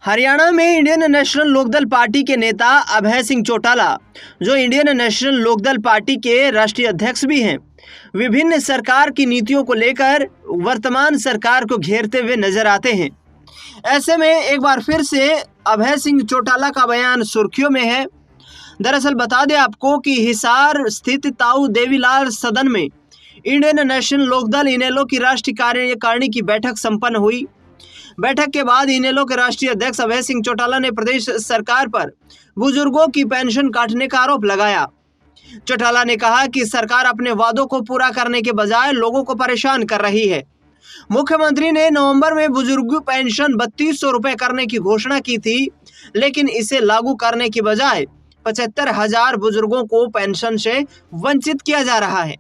हरियाणा में Indian national Lokdal party के नेता अभय सिंह चौटाला, जो इंडियन नेशनल लोकदल पार्टी के राष्ट्रीय अध्यक्ष भी हैं, विभिन्न सरकार की नीतियों को लेकर वर्तमान सरकार को घेरते हुए नजर आते हैं। ऐसे में एक बार फिर से अभय सिंह चौटाला का बयान सुर्खियों में है। दरअसल बता दें आपको कि हिसार स्थित ताऊ देवीलाल सदन में इंडियन नेशनल लोकदल इनेलो की राष्ट्रीय कार्यकारिणी की बैठक संपन्न हुई। बैठक के बाद इनेलो के राष्ट्रीय अध्यक्ष अभय सिंह चौटाला ने प्रदेश सरकार पर बुजुर्गों की पेंशन काटने का आरोप लगाया। चौटाला ने कहा कि सरकार अपने वादों को पूरा करने के बजाय लोगों को परेशान कर रही है। मुख्यमंत्री ने नवंबर में बुजुर्ग पेंशन 3200 रुपए करने की घोषणा की थी, लेकिन इसे लागू करने की बजाय 75,000 बुजुर्गों को पेंशन से वंचित किया जा रहा है।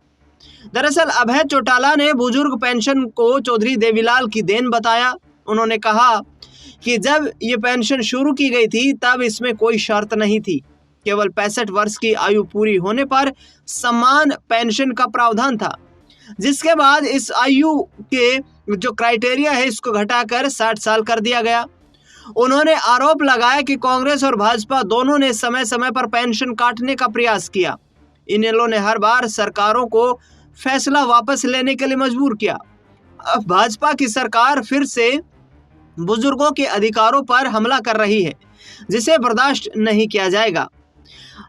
दरअसल अभय चौटाला ने बुजुर्ग पेंशन को चौधरी देवीलाल की देन बताया। उन्होंने कहा कि जब ये पेंशन शुरू की गई थी तब इसमें कोई शर्त नहीं थी, केवल 65 वर्ष की आयु पूरी होने पर समान पेंशन का प्रावधान था, जिसके बाद इस आयु के जो क्राइटेरिया है इसको घटाकर 60 साल कर दिया गया। उन्होंने आरोप लगाया कि कांग्रेस और भाजपा दोनों ने समय समय पर पेंशन काटने का प्रयास किया। इनेलो ने हर बार सरकारों को फैसला वापस लेने के लिए मजबूर किया। अब भाजपा की सरकार फिर से बुजुर्गों के अधिकारों पर हमला कर रही है, जिसे बर्दाश्त नहीं किया जाएगा।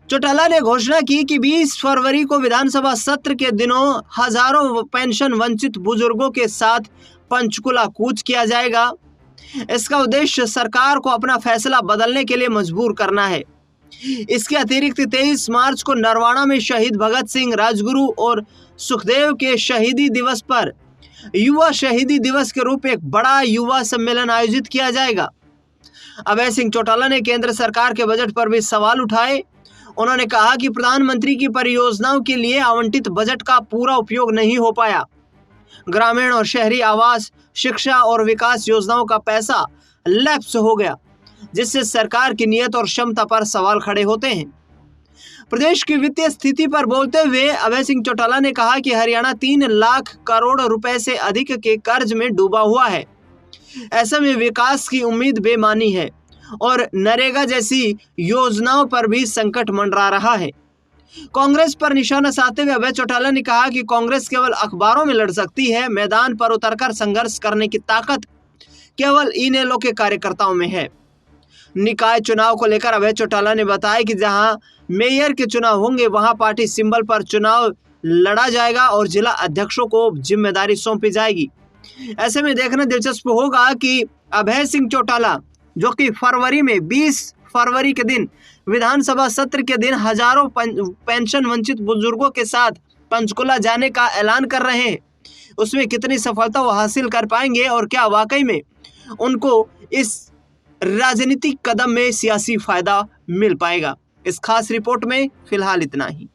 चौटाला ने घोषणा की कि 20 फरवरी को विधानसभा सत्र के दिनों हजारों पेंशन वंचित बुजुर्गों के साथ पंचकुला कूच किया जाएगा। इसका उद्देश्य सरकार को अपना फैसला बदलने के लिए मजबूर करना है। इसके अतिरिक्त 23 मार्च को नरवाड़ा में शहीद भगत सिंह, राजगुरु और सुखदेव के शहीदी दिवस पर युवा शहीदी दिवस के रूप एक बड़ा युवा सम्मेलन आयोजित किया जाएगा। अभय सिंह चौटाला ने केंद्र सरकार के बजट पर भी सवाल उठाए। उन्होंने कहा कि प्रधानमंत्री की परियोजनाओं के लिए आवंटित बजट का पूरा उपयोग नहीं हो पाया। ग्रामीण और शहरी आवास, शिक्षा और विकास योजनाओं का पैसा लैप्स हो गया, जिससे सरकार की नीयत और क्षमता पर सवाल खड़े होते हैं। प्रदेश की वित्तीय स्थिति पर बोलते हुए अभय सिंह चौटाला ने कहा कि हरियाणा 3 लाख करोड़ रुपए से अधिक के कर्ज में डूबा हुआ है। ऐसे में विकास की उम्मीद बेमानी है और नरेगा जैसी योजनाओं पर भी संकट मंडरा रहा है। कांग्रेस पर निशाना साधते हुए अभय चौटाला ने कहा कि कांग्रेस केवल अखबारों में लड़ सकती है, मैदान पर उतरकर संघर्ष करने की ताकत केवल इनेलो के कार्यकर्ताओं में है। निकाय चुनाव को लेकर अभय चौटाला ने बताया कि जहां मेयर के चुनाव होंगे वहां पार्टी सिंबल पर चुनाव लड़ा जाएगा और जिला अध्यक्षों को जिम्मेदारी सौंपी जाएगी। ऐसे में देखना दिलचस्प होगा कि अभय सिंह चौटाला, जो कि फरवरी में 20 फरवरी के दिन विधानसभा सत्र के दिन हजारों पेंशन वंचित बुजुर्गों के साथ पंचकुला जाने का ऐलान कर रहे हैं, उसमें कितनी सफलता वो हासिल कर पाएंगे और क्या वाकई में उनको इस राजनीतिक कदम में सियासी फायदा मिल पाएगा। इस खास रिपोर्ट में फिलहाल इतना ही।